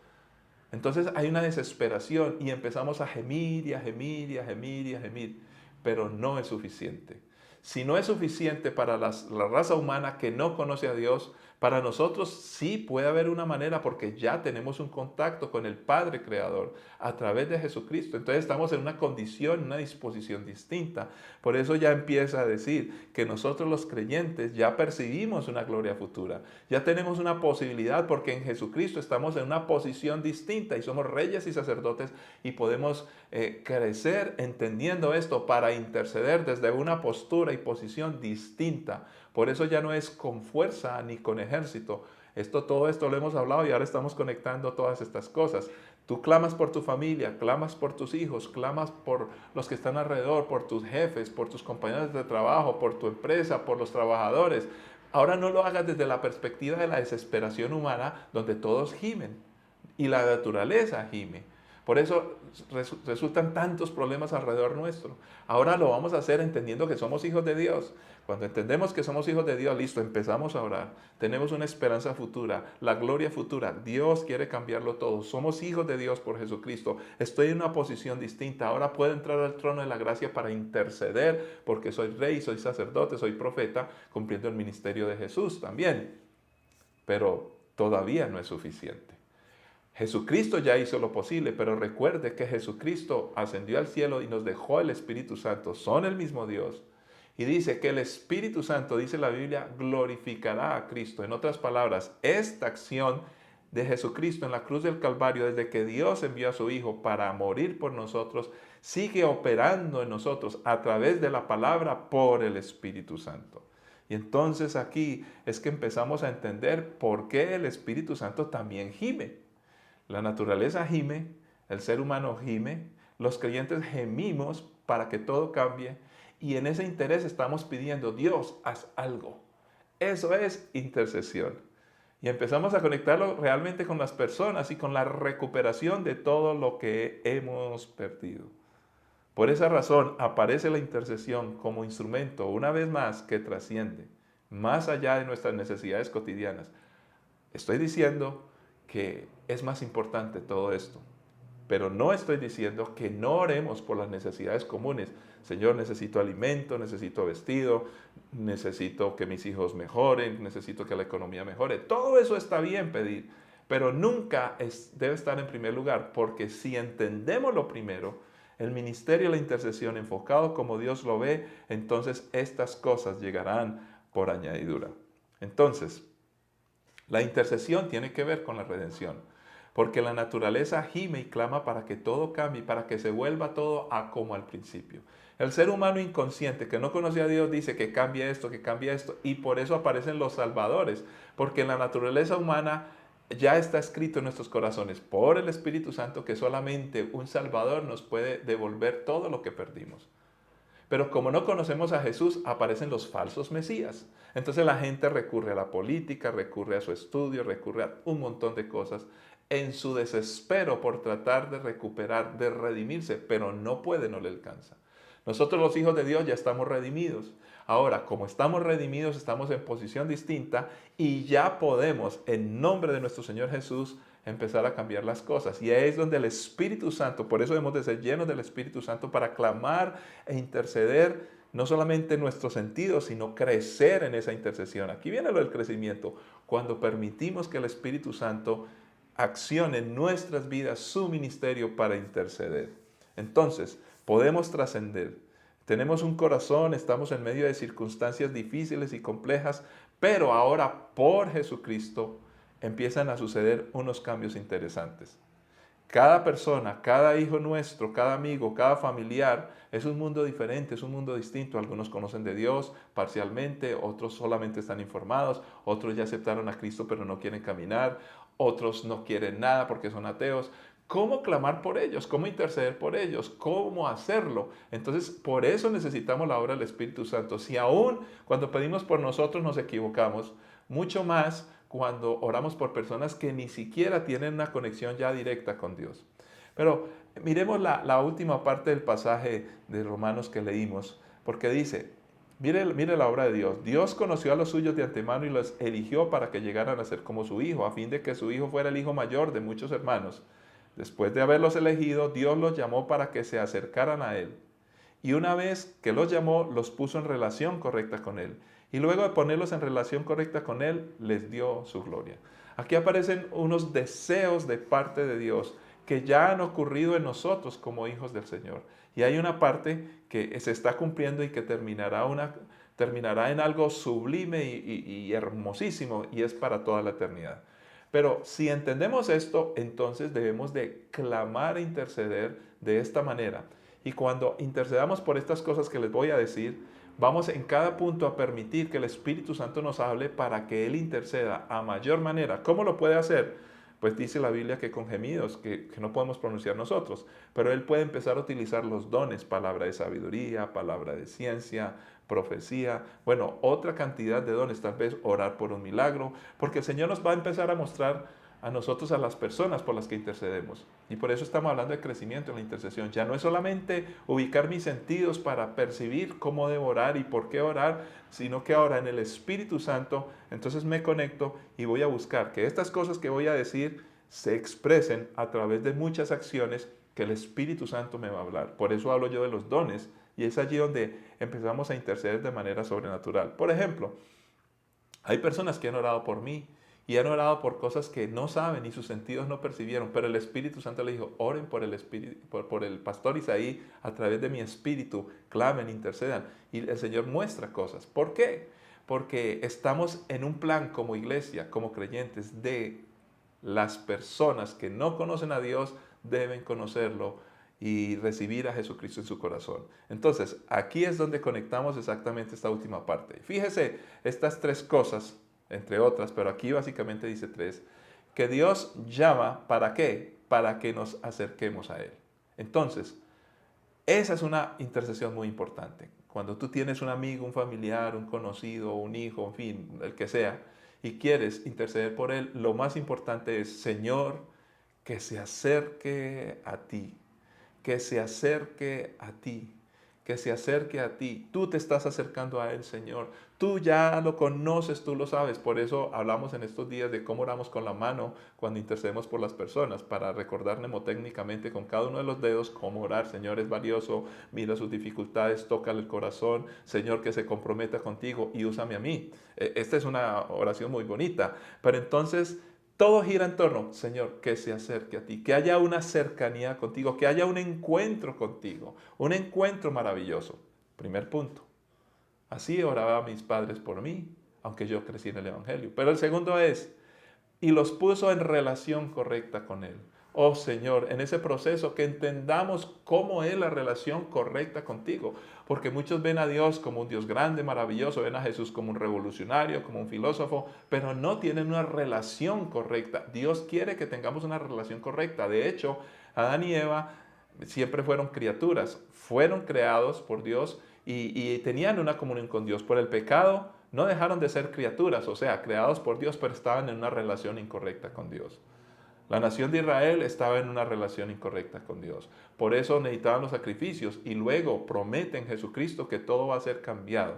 Entonces hay una desesperación y empezamos a gemir y a gemir y a gemir y a gemir, pero no es suficiente. Si no es suficiente para la raza humana que no conoce a Dios, para nosotros sí puede haber una manera porque ya tenemos un contacto con el Padre Creador a través de Jesucristo. Entonces estamos en una condición, una disposición distinta. Por eso ya empieza a decir que nosotros los creyentes ya percibimos una gloria futura. Ya tenemos una posibilidad porque en Jesucristo estamos en una posición distinta y somos reyes y sacerdotes y podemos crecer entendiendo esto para interceder desde una postura y posición distinta. Por eso ya no es con fuerza ni con ejército. Todo esto lo hemos hablado y ahora estamos conectando todas estas cosas. Tú clamas por tu familia, clamas por tus hijos, clamas por los que están alrededor, por tus jefes, por tus compañeros de trabajo, por tu empresa, por los trabajadores. Ahora no lo hagas desde la perspectiva de la desesperación humana, donde todos gimen y la naturaleza gime. Por eso resultan tantos problemas alrededor nuestro. Ahora lo vamos a hacer entendiendo que somos hijos de Dios. Cuando entendemos que somos hijos de Dios, listo, empezamos a orar. Tenemos una esperanza futura, la gloria futura. Dios quiere cambiarlo todo. Somos hijos de Dios por Jesucristo. Estoy en una posición distinta. Ahora puedo entrar al trono de la gracia para interceder porque soy rey, soy sacerdote, soy profeta, cumpliendo el ministerio de Jesús también. Pero todavía no es suficiente. Jesucristo ya hizo lo posible, pero recuerde que Jesucristo ascendió al cielo y nos dejó el Espíritu Santo. Son el mismo Dios. Y dice que el Espíritu Santo, dice la Biblia, glorificará a Cristo. En otras palabras, esta acción de Jesucristo en la cruz del Calvario, desde que Dios envió a su Hijo para morir por nosotros, sigue operando en nosotros a través de la palabra por el Espíritu Santo. Y entonces aquí es que empezamos a entender por qué el Espíritu Santo también gime. La naturaleza gime, el ser humano gime, los creyentes gemimos para que todo cambie y en ese interés estamos pidiendo, Dios, haz algo. Eso es intercesión. Y empezamos a conectarlo realmente con las personas y con la recuperación de todo lo que hemos perdido. Por esa razón aparece la intercesión como instrumento, una vez más, que trasciende más allá de nuestras necesidades cotidianas. Estoy diciendo que es más importante todo esto, pero no estoy diciendo que no oremos por las necesidades comunes. Señor, necesito alimento, necesito vestido, necesito que mis hijos mejoren, necesito que la economía mejore. Todo eso está bien pedir, pero nunca debe estar en primer lugar, porque si entendemos lo primero, el ministerio de la intercesión enfocado como Dios lo ve, entonces estas cosas llegarán por añadidura. Entonces, la intercesión tiene que ver con la redención, porque la naturaleza gime y clama para que todo cambie, para que se vuelva todo a como al principio. El ser humano inconsciente que no conoce a Dios dice que cambie esto, y por eso aparecen los salvadores, porque en la naturaleza humana ya está escrito en nuestros corazones por el Espíritu Santo que solamente un Salvador nos puede devolver todo lo que perdimos. Pero como no conocemos a Jesús, aparecen los falsos mesías. Entonces la gente recurre a la política, recurre a su estudio, recurre a un montón de cosas en su desespero por tratar de recuperar, de redimirse, pero no puede, no le alcanza. Nosotros los hijos de Dios ya estamos redimidos. Ahora, como estamos redimidos, estamos en posición distinta y ya podemos, en nombre de nuestro Señor Jesús, empezar a cambiar las cosas. Y ahí es donde el Espíritu Santo, por eso debemos de ser llenos del Espíritu Santo para clamar e interceder, no solamente en nuestros sentidos, sino crecer en esa intercesión. Aquí viene lo del crecimiento, cuando permitimos que el Espíritu Santo accione en nuestras vidas su ministerio para interceder. Entonces, podemos trascender. Tenemos un corazón, estamos en medio de circunstancias difíciles y complejas, pero ahora por Jesucristo empiezan a suceder unos cambios interesantes. Cada persona, cada hijo nuestro, cada amigo, cada familiar es un mundo diferente, es un mundo distinto. Algunos conocen de Dios parcialmente, otros solamente están informados, otros ya aceptaron a Cristo pero no quieren caminar, otros no quieren nada porque son ateos. cómo clamar por ellos, cómo interceder por ellos, cómo hacerlo. Entonces, por eso necesitamos la obra del Espíritu Santo. Si aún cuando pedimos por nosotros nos equivocamos, mucho más cuando oramos por personas que ni siquiera tienen una conexión ya directa con Dios. Pero miremos la última parte del pasaje de Romanos que leímos, porque dice, mire la obra de Dios. Dios conoció a los suyos de antemano y los eligió para que llegaran a ser como su hijo, a fin de que su hijo fuera el hijo mayor de muchos hermanos. Después de haberlos elegido, Dios los llamó para que se acercaran a Él. Y una vez que los llamó, los puso en relación correcta con Él. Y luego de ponerlos en relación correcta con Él, les dio su gloria. Aquí aparecen unos deseos de parte de Dios que ya han ocurrido en nosotros como hijos del Señor. Y hay una parte que se está cumpliendo y que terminará en algo sublime y hermosísimo, y es para toda la eternidad. Pero si entendemos esto, entonces debemos de clamar e interceder de esta manera. Y cuando intercedamos por estas cosas que les voy a decir, vamos en cada punto a permitir que el Espíritu Santo nos hable para que Él interceda a mayor manera. ¿Cómo lo puede hacer? Pues dice la Biblia que con gemidos que no podemos pronunciar nosotros, pero Él puede empezar a utilizar los dones, palabra de sabiduría, palabra de ciencia, profecía, bueno, otra cantidad de dones, tal vez orar por un milagro, porque el Señor nos va a empezar a mostrar a nosotros, a las personas por las que intercedemos. Y por eso estamos hablando de crecimiento en la intercesión. Ya no es solamente ubicar mis sentidos para percibir cómo debo orar y por qué orar, sino que ahora en el Espíritu Santo, entonces me conecto y voy a buscar que estas cosas que voy a decir se expresen a través de muchas acciones que el Espíritu Santo me va a hablar. Por eso hablo yo de los dones, y es allí donde empezamos a interceder de manera sobrenatural. Por ejemplo, hay personas que han orado por mí y han orado por cosas que no saben y sus sentidos no percibieron, pero el Espíritu Santo le dijo, oren por el pastor Isaí a través de mi espíritu, clamen, intercedan. Y el Señor muestra cosas. ¿Por qué? Porque estamos en un plan como iglesia, como creyentes, de las personas que no conocen a Dios deben conocerlo y recibir a Jesucristo en su corazón. Entonces, aquí es donde conectamos exactamente esta última parte. Fíjese, estas tres cosas, entre otras, pero aquí básicamente dice tres, que Dios llama, ¿para qué? Para que nos acerquemos a Él. Entonces, esa es una intercesión muy importante. Cuando tú tienes un amigo, un familiar, un conocido, un hijo, en fin, el que sea, y quieres interceder por él, lo más importante es, Señor, que se acerque a ti. Que se acerque a ti, que se acerque a ti. Tú te estás acercando a Él, Señor. Tú ya lo conoces, tú lo sabes. Por eso hablamos en estos días de cómo oramos con la mano cuando intercedemos por las personas, para recordar mnemotécnicamente con cada uno de los dedos cómo orar. Señor, es valioso, mira sus dificultades, tócale el corazón. Señor, que se comprometa contigo y úsame a mí. Esta es una oración muy bonita, pero entonces todo gira en torno, Señor, que se acerque a ti, que haya una cercanía contigo, que haya un encuentro contigo, un encuentro maravilloso. Primer punto. Así oraban mis padres por mí, aunque yo crecí en el Evangelio. Pero el segundo es, y los puso en relación correcta con Él. Oh Señor, en ese proceso que entendamos cómo es la relación correcta contigo. Porque muchos ven a Dios como un Dios grande, maravilloso, ven a Jesús como un revolucionario, como un filósofo, pero no tienen una relación correcta. Dios quiere que tengamos una relación correcta. De hecho, Adán y Eva siempre fueron criaturas, fueron creados por Dios y tenían una comunión con Dios. Por el pecado no dejaron de ser criaturas, o sea, creados por Dios, pero estaban en una relación incorrecta con Dios. La nación de Israel estaba en una relación incorrecta con Dios. Por eso necesitaban los sacrificios y luego prometen Jesucristo que todo va a ser cambiado.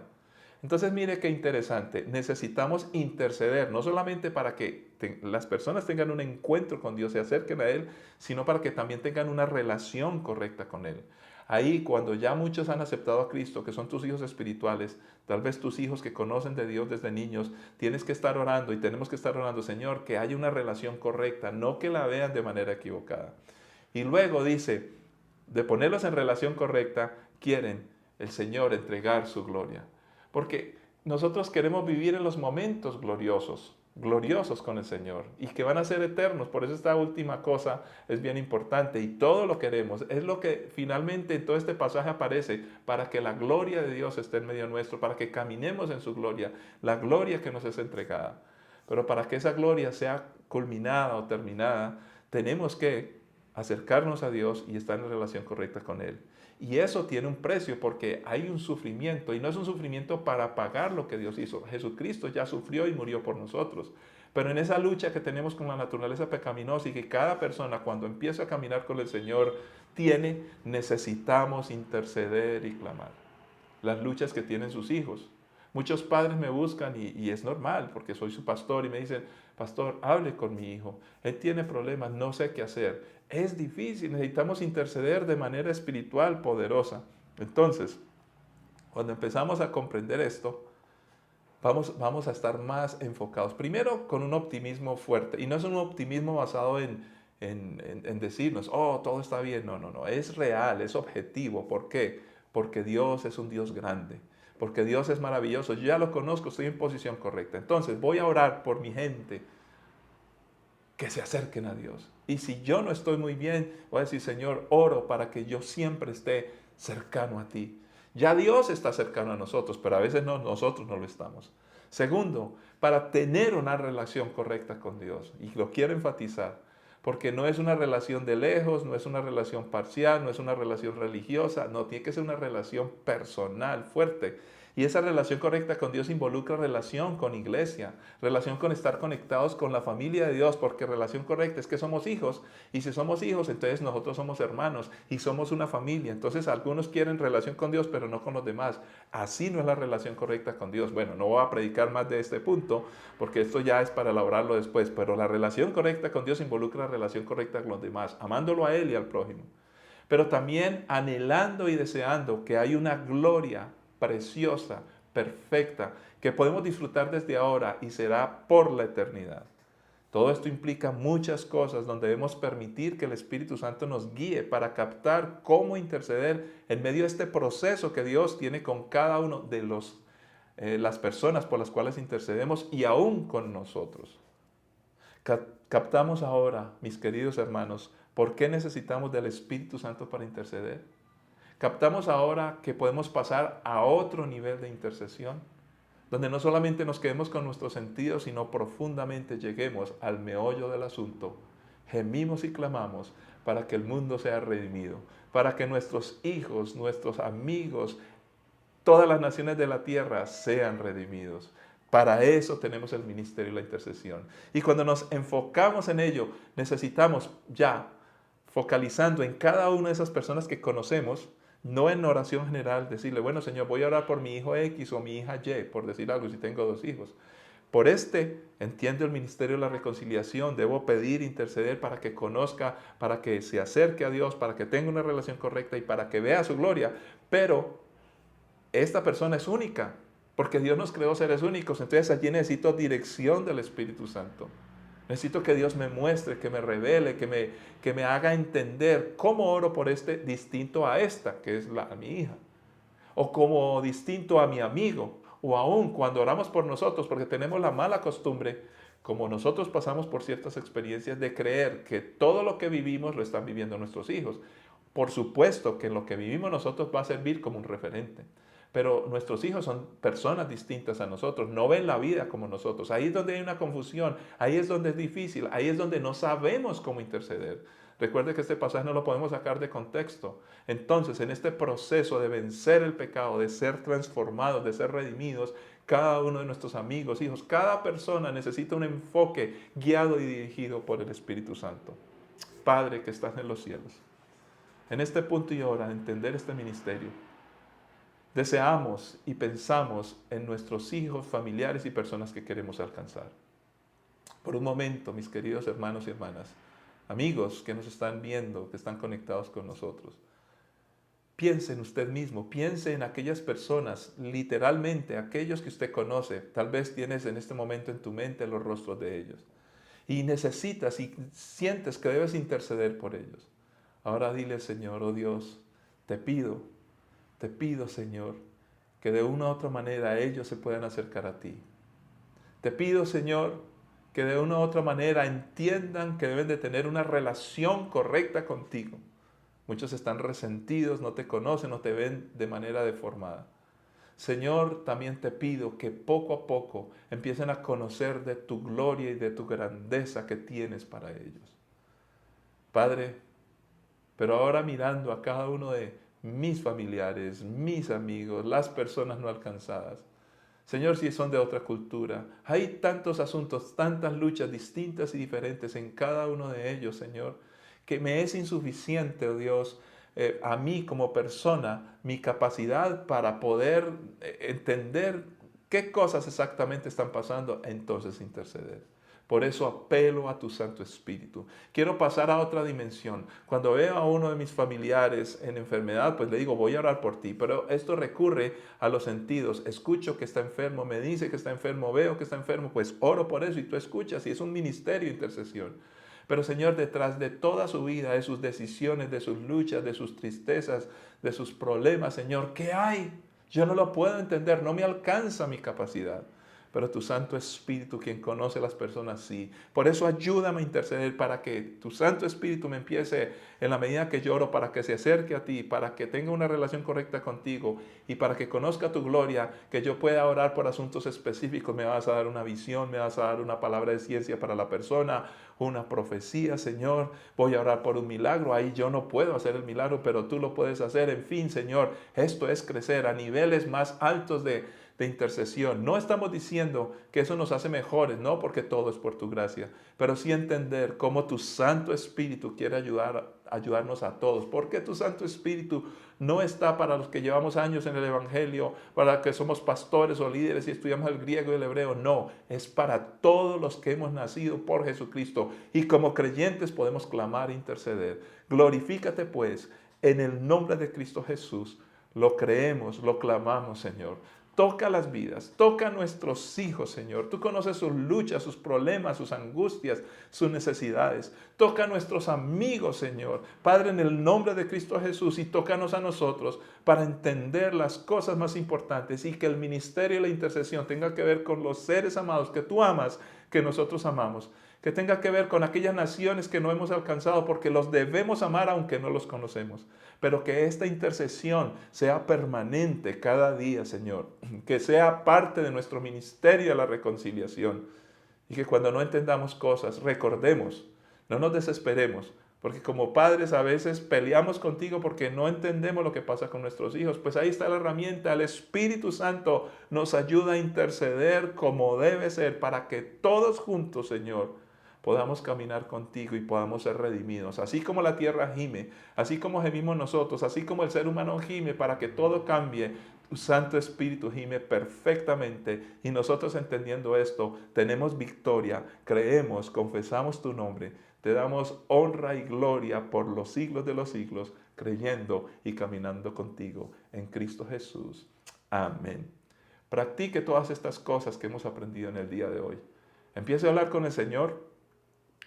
Entonces mire qué interesante, necesitamos interceder, no solamente para que las personas tengan un encuentro con Dios, se acerquen a Él, sino para que también tengan una relación correcta con Él. Ahí cuando ya muchos han aceptado a Cristo, que son tus hijos espirituales, tal vez tus hijos que conocen de Dios desde niños, tienes que estar orando y tenemos que estar orando, Señor, que haya una relación correcta, no que la vean de manera equivocada. Y luego dice, de ponerlos en relación correcta, quieren el Señor entregar su gloria. Porque nosotros queremos vivir en los momentos gloriosos con el Señor y que van a ser eternos. Por eso esta última cosa es bien importante y todo lo queremos. Es lo que finalmente en todo este pasaje aparece para que la gloria de Dios esté en medio nuestro, para que caminemos en su gloria, la gloria que nos es entregada. Pero para que esa gloria sea culminada o terminada, tenemos que acercarnos a Dios y estar en relación correcta con Él. Y eso tiene un precio porque hay un sufrimiento y no es un sufrimiento para pagar lo que Dios hizo. Jesucristo ya sufrió y murió por nosotros. Pero en esa lucha que tenemos con la naturaleza pecaminosa y que cada persona cuando empieza a caminar con el Señor tiene, necesitamos interceder y clamar. Las luchas que tienen sus hijos. Muchos padres me buscan y es normal porque soy su pastor y me dicen, pastor, hable con mi hijo. Él tiene problemas, no sé qué hacer. Es difícil, necesitamos interceder de manera espiritual poderosa. Entonces, cuando empezamos a comprender esto, vamos a estar más enfocados. Primero, con un optimismo fuerte. Y no es un optimismo basado en decirnos, oh, todo está bien. No, no, no. Es real, es objetivo. ¿Por qué? Porque Dios es un Dios grande. Porque Dios es maravilloso. Yo ya lo conozco, estoy en posición correcta. Entonces, voy a orar por mi gente que se acerquen a Dios. Y si yo no estoy muy bien, voy a decir, Señor, oro para que yo siempre esté cercano a ti. Ya Dios está cercano a nosotros, pero a veces nosotros no lo estamos. Segundo, para tener una relación correcta con Dios, y lo quiero enfatizar, porque no es una relación de lejos, no es una relación parcial, no es una relación religiosa, no, tiene que ser una relación personal, fuerte. Y esa relación correcta con Dios involucra relación con iglesia, relación con estar conectados con la familia de Dios, porque relación correcta es que somos hijos, y si somos hijos, entonces nosotros somos hermanos y somos una familia. Entonces algunos quieren relación con Dios, pero no con los demás. Así no es la relación correcta con Dios. Bueno, no voy a predicar más de este punto, porque esto ya es para elaborarlo después, pero la relación correcta con Dios involucra la relación correcta con los demás, amándolo a Él y al prójimo. Pero también anhelando y deseando que hay una gloria preciosa, perfecta, que podemos disfrutar desde ahora y será por la eternidad. Todo esto implica muchas cosas donde debemos permitir que el Espíritu Santo nos guíe para captar cómo interceder en medio de este proceso que Dios tiene con cada uno de las personas por las cuales intercedemos y aún con nosotros. Captamos ahora, mis queridos hermanos, por qué necesitamos del Espíritu Santo para interceder. Captamos ahora que podemos pasar a otro nivel de intercesión, donde no solamente nos quedemos con nuestros sentidos, sino profundamente lleguemos al meollo del asunto. Gemimos y clamamos para que el mundo sea redimido, para que nuestros hijos, nuestros amigos, todas las naciones de la tierra sean redimidos. Para eso tenemos el ministerio y la intercesión. Y cuando nos enfocamos en ello, necesitamos ya, focalizando en cada una de esas personas que conocemos, no en oración general, decirle, bueno, Señor, voy a orar por mi hijo X o mi hija Y, por decir algo, si tengo 2 hijos. Por entiendo el ministerio de la reconciliación, debo pedir, interceder para que conozca, para que se acerque a Dios, para que tenga una relación correcta y para que vea su gloria. Pero esta persona es única, porque Dios nos creó seres únicos, entonces allí necesito dirección del Espíritu Santo. Necesito que Dios me muestre, que me revele, que me haga entender cómo oro por distinto a esta, que es a mi hija. O como distinto a mi amigo. O aún cuando oramos por nosotros, porque tenemos la mala costumbre, como nosotros pasamos por ciertas experiencias, de creer que todo lo que vivimos lo están viviendo nuestros hijos. Por supuesto que lo que vivimos nosotros va a servir como un referente. Pero nuestros hijos son personas distintas a nosotros, no ven la vida como nosotros. Ahí es donde hay una confusión, ahí es donde es difícil, ahí es donde no sabemos cómo interceder. Recuerde que este pasaje no lo podemos sacar de contexto. Entonces, en este proceso de vencer el pecado, de ser transformados, de ser redimidos, cada uno de nuestros amigos, hijos, cada persona necesita un enfoque guiado y dirigido por el Espíritu Santo. Padre que estás en los cielos, en este punto y hora de entender este ministerio, deseamos y pensamos en nuestros hijos, familiares y personas que queremos alcanzar. Por un momento, mis queridos hermanos y hermanas, amigos que nos están viendo, que están conectados con nosotros, piense en usted mismo, piense en aquellas personas, literalmente, aquellos que usted conoce. Tal vez tienes en este momento en tu mente los rostros de ellos. Y necesitas y sientes que debes interceder por ellos. Ahora dile, Señor, oh Dios, te pido, Señor, que de una u otra manera ellos se puedan acercar a ti. Te pido, Señor, que de una u otra manera entiendan que deben de tener una relación correcta contigo. Muchos están resentidos, no te conocen, no te ven de manera deformada. Señor, también te pido que poco a poco empiecen a conocer de tu gloria y de tu grandeza que tienes para ellos. Padre, pero ahora mirando a cada uno de mis familiares, mis amigos, las personas no alcanzadas. Señor, si son de otra cultura, hay tantos asuntos, tantas luchas distintas y diferentes en cada uno de ellos, Señor, que me es insuficiente, oh Dios, a mí como persona, mi capacidad para poder entender qué cosas exactamente están pasando, entonces interceder. Por eso apelo a tu Santo Espíritu. Quiero pasar a otra dimensión. Cuando veo a uno de mis familiares en enfermedad, pues le digo, voy a orar por ti. Pero esto recurre a los sentidos. Escucho que está enfermo, me dice que está enfermo, veo que está enfermo, pues oro por eso y tú escuchas. Y es un ministerio de intercesión. Pero Señor, detrás de toda su vida, de sus decisiones, de sus luchas, de sus tristezas, de sus problemas, Señor, ¿qué hay? Yo no lo puedo entender, no me alcanza mi capacidad. Pero tu Santo Espíritu, quien conoce a las personas, sí. Por eso ayúdame a interceder para que tu Santo Espíritu me empiece, en la medida que lloro, para que se acerque a ti, para que tenga una relación correcta contigo y para que conozca tu gloria, que yo pueda orar por asuntos específicos. Me vas a dar una visión, me vas a dar una palabra de ciencia para la persona, una profecía, Señor. Voy a orar por un milagro. Ahí yo no puedo hacer el milagro, pero tú lo puedes hacer. En fin, Señor, esto es crecer a niveles más altos de intercesión. No estamos diciendo que eso nos hace mejores, no, porque todo es por tu gracia, pero sí entender cómo tu Santo Espíritu quiere ayudarnos a todos, porque tu Santo Espíritu no está para los que llevamos años en el Evangelio, para los que somos pastores o líderes y estudiamos el griego y el hebreo, no, es para todos los que hemos nacido por Jesucristo y como creyentes podemos clamar e interceder. Glorifícate pues en el nombre de Cristo Jesús. Lo creemos, lo clamamos, Señor. Toca las vidas, toca a nuestros hijos, Señor. Tú conoces sus luchas, sus problemas, sus angustias, sus necesidades. Toca a nuestros amigos, Señor. Padre, en el nombre de Cristo Jesús, y tócanos a nosotros para entender las cosas más importantes y que el ministerio y la intercesión tenga que ver con los seres amados que tú amas, que nosotros amamos. Que tenga que ver con aquellas naciones que no hemos alcanzado porque los debemos amar aunque no los conocemos. Pero que esta intercesión sea permanente cada día, Señor. Que sea parte de nuestro ministerio de la reconciliación. Y que cuando no entendamos cosas, recordemos, no nos desesperemos. Porque como padres a veces peleamos contigo porque no entendemos lo que pasa con nuestros hijos. Pues ahí está la herramienta. El Espíritu Santo nos ayuda a interceder como debe ser para que todos juntos, Señor, podamos caminar contigo y podamos ser redimidos. Así como la tierra gime, así como gemimos nosotros, así como el ser humano gime para que todo cambie, tu Santo Espíritu gime perfectamente. Y nosotros entendiendo esto, tenemos victoria, creemos, confesamos tu nombre. Te damos honra y gloria por los siglos de los siglos, creyendo y caminando contigo en Cristo Jesús. Amén. Practique todas estas cosas que hemos aprendido en el día de hoy. Empiece a hablar con el Señor.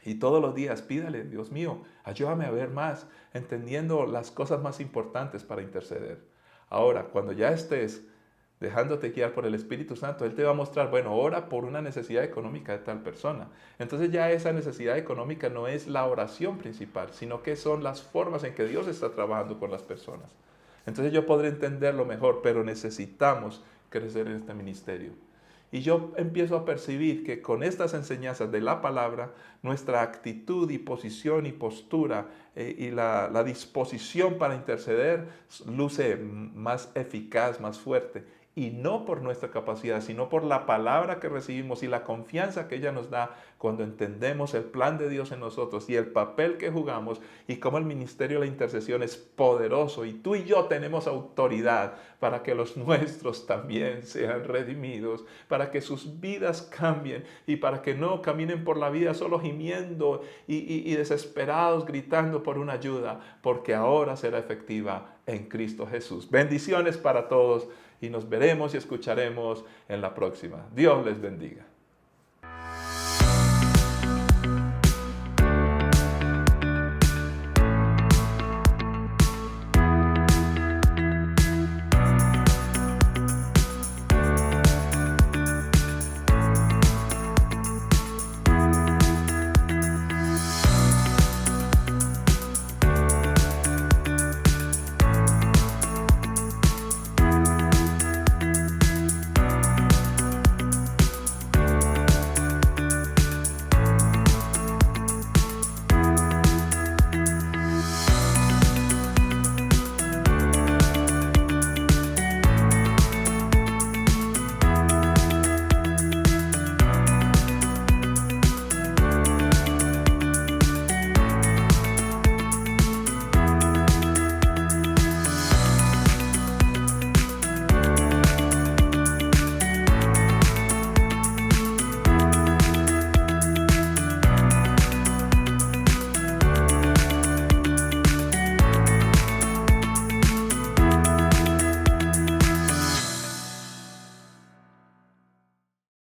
Y todos los días pídale, Dios mío, ayúdame a ver más, entendiendo las cosas más importantes para interceder. Ahora, cuando ya estés dejándote guiar por el Espíritu Santo, Él te va a mostrar, bueno, ora por una necesidad económica de tal persona. Entonces ya esa necesidad económica no es la oración principal, sino que son las formas en que Dios está trabajando con las personas. Entonces yo podré entenderlo mejor, pero necesitamos crecer en este ministerio. Y yo empiezo a percibir que con estas enseñanzas de la palabra, nuestra actitud y posición y postura y la disposición para interceder luce más eficaz, más fuerte. Y no por nuestra capacidad, sino por la palabra que recibimos y la confianza que ella nos da cuando entendemos el plan de Dios en nosotros y el papel que jugamos y cómo el ministerio de la intercesión es poderoso y tú y yo tenemos autoridad para que los nuestros también sean redimidos, para que sus vidas cambien y para que no caminen por la vida solo gimiendo y desesperados gritando por una ayuda, porque ahora será efectiva en Cristo Jesús. Bendiciones para todos. Y nos veremos y escucharemos en la próxima. Dios les bendiga.